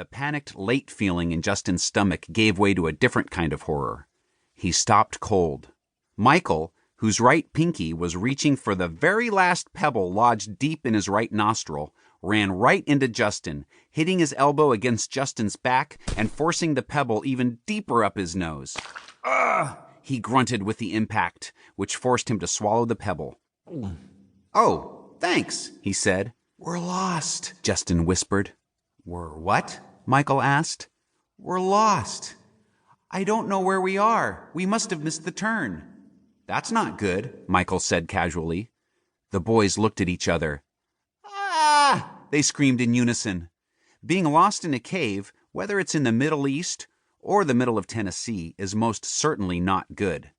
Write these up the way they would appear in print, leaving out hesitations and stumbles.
The panicked late feeling in Justin's stomach gave way to a different kind of horror. He stopped cold. Michael, whose right pinky was reaching for the very last pebble lodged deep in his right nostril, ran right into Justin, hitting his elbow against Justin's back and forcing the pebble even deeper up his nose. "Ugh!" he grunted with the impact, which forced him to swallow the pebble. "Oh, thanks," he said. "We're lost," Justin whispered. "We're what?" Michael asked. "We're lost. I don't know where we are. We must have missed the turn." "That's not good," Michael said casually. The boys looked at each other. "Ah!" they screamed in unison. Being lost in a cave, whether it's in the Middle East or the middle of Tennessee, is most certainly not good.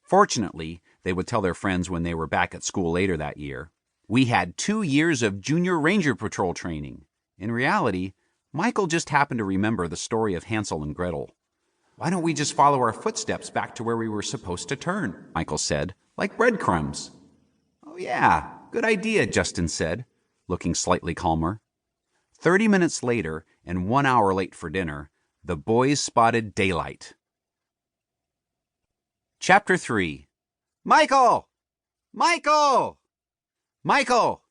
Fortunately, they would tell their friends when they were back at school later that year, we had 2 years of Junior Ranger Patrol training. In reality, Michael just happened to remember the story of Hansel and Gretel. "Why don't we just follow our footsteps back to where we were supposed to turn?" Michael said, "like breadcrumbs." "Oh yeah, good idea," Justin said, looking slightly calmer. 30 minutes later, and 1 hour late for dinner, the boys spotted daylight. Chapter 3. Michael! Michael! Michael!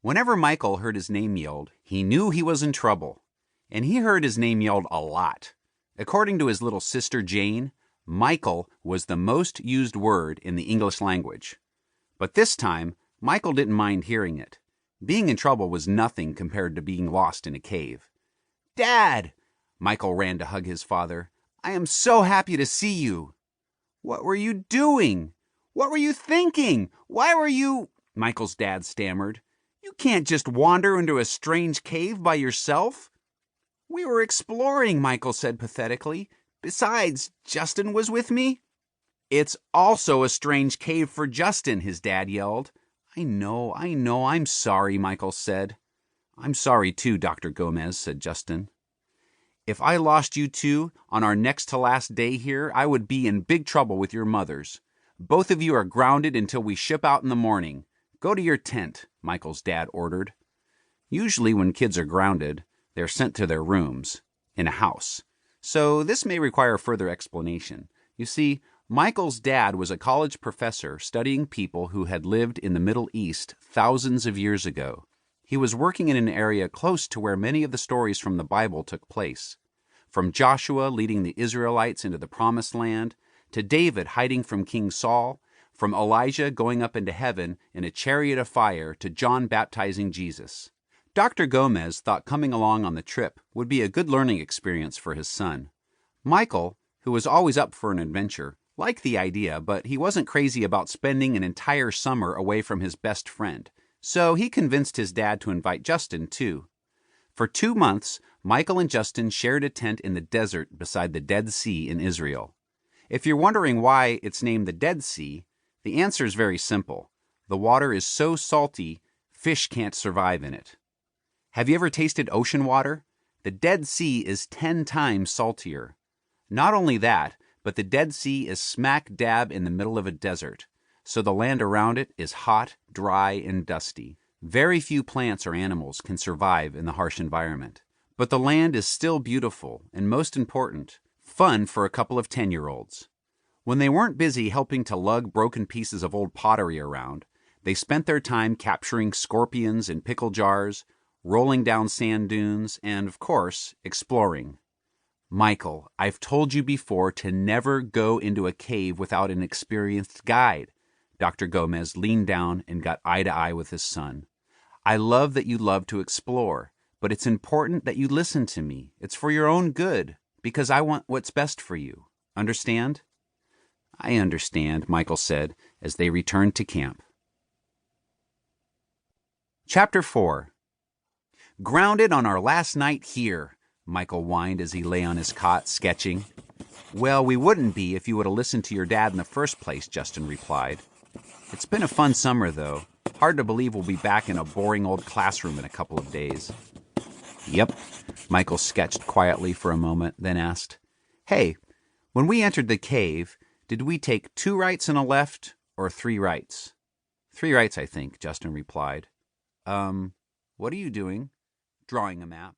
Whenever Michael heard his name yelled, he knew he was in trouble. And he heard his name yelled a lot. According to his little sister Jane, Michael was the most used word in the English language. But this time, Michael didn't mind hearing it. Being in trouble was nothing compared to being lost in a cave. "Dad!" Michael ran to hug his father. "I am so happy to see you." "What were you doing? What were you thinking? Why were you—" Michael's dad stammered. "You can't just wander into a strange cave by yourself." "We were exploring," Michael said pathetically. "Besides, Justin was with me." "It's also a strange cave for Justin," his dad yelled. I know, I'm sorry," Michael said. "I'm sorry too, Dr. Gomez," said Justin. "If I lost you two on our next to last day here, I would be in big trouble with your mothers. Both of you are grounded until we ship out in the morning. Go to your tent," Michael's dad ordered. Usually when kids are grounded, they're sent to their rooms, in a house. So this may require further explanation. You see, Michael's dad was a college professor studying people who had lived in the Middle East thousands of years ago. He was working in an area close to where many of the stories from the Bible took place. From Joshua leading the Israelites into the Promised Land, to David hiding from King Saul, from Elijah going up into heaven in a chariot of fire to John baptizing Jesus. Dr. Gomez thought coming along on the trip would be a good learning experience for his son. Michael, who was always up for an adventure, liked the idea, but he wasn't crazy about spending an entire summer away from his best friend, so he convinced his dad to invite Justin too. For 2 months, Michael and Justin shared a tent in the desert beside the Dead Sea in Israel. If you're wondering why it's named the Dead Sea, the answer is very simple. The water is so salty, fish can't survive in it. Have you ever tasted ocean water? The Dead Sea is 10 times saltier. Not only that, but the Dead Sea is smack dab in the middle of a desert, so the land around it is hot, dry, and dusty. Very few plants or animals can survive in the harsh environment. But the land is still beautiful, and most important, fun for a couple of 10-year-olds. When they weren't busy helping to lug broken pieces of old pottery around, they spent their time capturing scorpions in pickle jars, rolling down sand dunes, and, of course, exploring. "Michael, I've told you before to never go into a cave without an experienced guide." Dr. Gomez leaned down and got eye to eye with his son. "I love that you love to explore, but it's important that you listen to me. It's for your own good, because I want what's best for you. Understand?" "I understand," Michael said as they returned to camp. Chapter 4. "Grounded on our last night here," Michael whined as he lay on his cot, sketching. "Well, we wouldn't be if you would have listened to your dad in the first place," Justin replied. "It's been a fun summer, though. Hard to believe we'll be back in a boring old classroom in a couple of days." "Yep," Michael sketched quietly for a moment, then asked, "Hey, when we entered the cave, did we take 2 rights and a left, or 3 rights?" "3 rights, I think," Justin replied. What are you doing?" "Drawing a map."